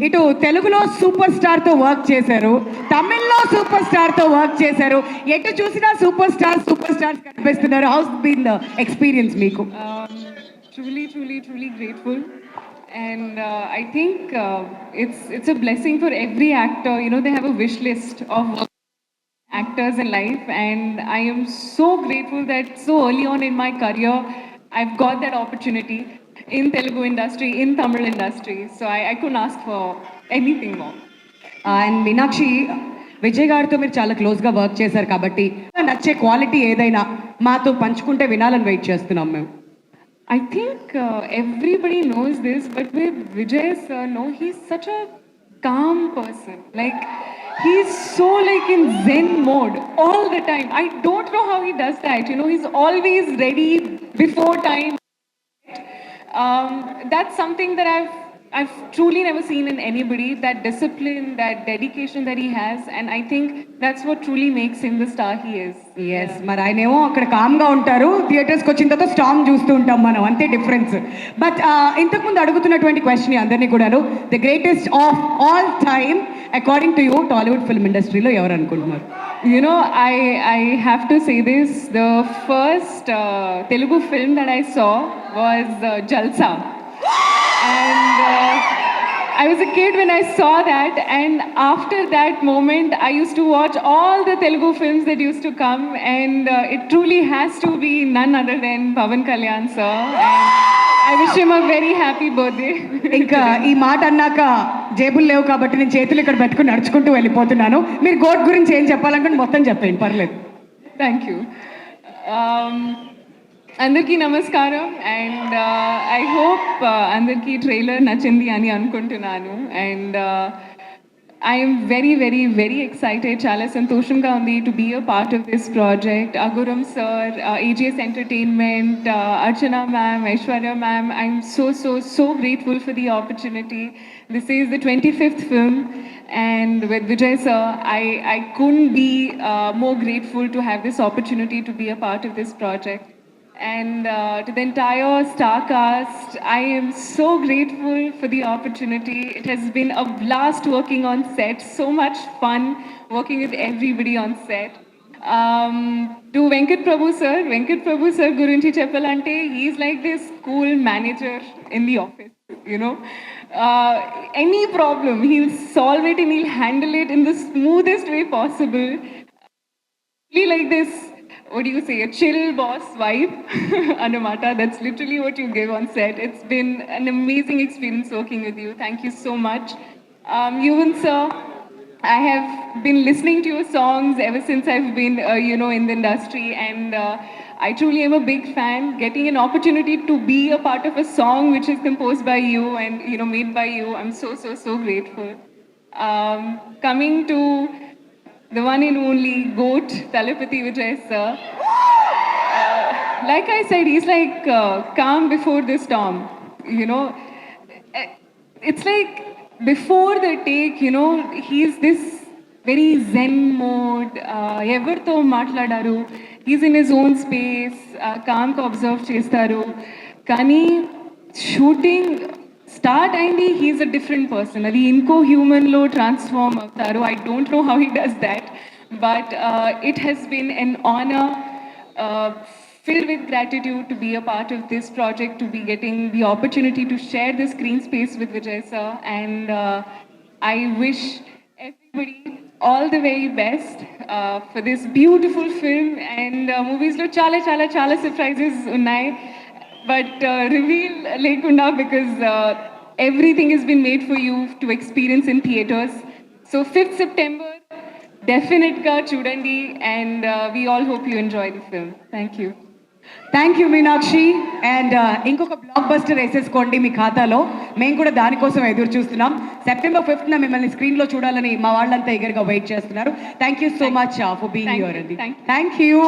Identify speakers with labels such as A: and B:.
A: ఇటు తెలుగులో super స్టార్తో work చేశారు, తమిళ్లో సూపర్ స్టార్తో వర్క్ చేశారు. ఎటు చూసినా సూపర్ స్టార్స్ కనిపిస్తున్నారు. హౌస్ బీన్ ద ఎక్స్పీరియన్స్ మీకు?
B: Truly grateful. And I think it's a blessing for every actor. You know, they have a wish list of actors in life, and I am so grateful that so early on in my career, I've got that opportunity in Telugu industry, in Tamil industry. So I couldn't ask for anything more.
A: And Meenakshi, Vijay గారితో మీరు చాలా క్లోజ్గా work చేశారు కాబట్టి నచ్చే quality ఏదైనా మాతో పంచుకుంటే వినాలని వెయిట్ చేస్తున్నాం మేము.
B: I think everybody knows this, but with Vijay sir, no, he's such a calm person. Like, he's so like in Zen mode all the time. I don't know how he does that. You know, he's always ready before time. That's something that I've truly never seen in anybody. That discipline, that dedication that he has, and I think that's what truly makes him the star he is.
A: Yes, మరి ఆయనేమో అక్కడ కామ్గా ఉంటారు, థియేటర్స్కి వచ్చిన తర్వాత strong చూస్తూ ఉంటాం మనం, అంతే డిఫరెన్స్. బట్ ఇంతకుముందు అడుగుతున్నటువంటి క్వశ్చన్ అందరినీ కూడాను, the greatest of all time according to you Tollywood film ఇండస్ట్రీలో ఎవరు అనుకుంటున్నారు?
B: You know, I have to say this. The first Telugu film that I saw was Jalsa. And I was a kid when I saw that, and after that moment, I used to watch all the Telugu films that used to come, and it truly has to be none other than Pavan Kalyan sir. And I wish him a very happy birthday.
A: ఇంకా ఈ మాట అన్నాక జేబులు లేవు కాబట్టి నేను చేతులు ఇక్కడ పెట్టుకుని నడుచుకుంటూ వెళ్ళిపోతున్నాను. మీరు గోట్ గురించి ఏం చెప్పాలనుకుంటే మొత్తం చెప్పండి, పర్లేదు.
B: Thank you. అందరికీ నమస్కారం, అండ్ ఐ హోప్ అందరికీ ట్రైలర్ నచ్చింది అని అనుకుంటున్నాను. అండ్ ఐఎమ్ వెరీ ఎక్సైటెడ్, చాలా సంతోషంగా ఉంది to be a part of this project. Aghoram sir, AGS entertainment, Archana ma'am, Aishwarya ma'am, I'm so grateful for the opportunity. This is the 25th film, and with Vijay sir, I couldn't be more grateful to have this opportunity to be a part of this project. And to the entire star cast, I am so grateful for the opportunity. It has been a blast working on set, so much fun working with everybody on set. To Venkat Prabhu sir gurinchi cheppalante, he's like this cool manager in the office, you know. Any problem, he'll solve it and he'll handle it in the smoothest way possible. Really like this, what do you say, a chill boss vibe. Anamata, that's literally what you give on set. It's been an amazing experience working with you. Thank you so much. Yuvan sir, I have been listening to your songs ever since I've been, in the industry, and I truly am a big fan. Getting an opportunity to be a part of a song which is composed by you and, made by you, I'm so grateful. Coming to the one and only GOAT, Talapati Vijay sir. Like I said, he's like calm before the storm, you know. It's like before the take, he's this very zen mode. Everto matladaru. He's in his own space. Calm ko observe chestaru. Kani shooting start అయింది, he's a different person. అది ఇంకో హ్యూమన్లో transform అవుతారు. I don't know how he does that, but it he's been an honour, filled with gratitude to be a part of this project, to be getting the opportunity to share the screen space with Vijay sir, and I wish everybody all the very best for this beautiful film. And movies lo chala surprises unnai, but reveal lekunda, because everything has been made for you to experience in theaters. So 5th September, definite ga chudandi, and we all hope you enjoy the film. Thank you.
A: Thank you Meenakshi. And ఇంకొక block buster వేసేసుకోండి మీ ఖాతాలో, మేము కూడా దానికోసం ఎదురు చూస్తున్నాం. September 5th మిమ్మల్ని స్క్రీన్లో చూడాలని మా వాళ్ళంతా ఎగర్గా వెయిట్ చేస్తున్నారు. Thank you so much for being here అండి. Thank you.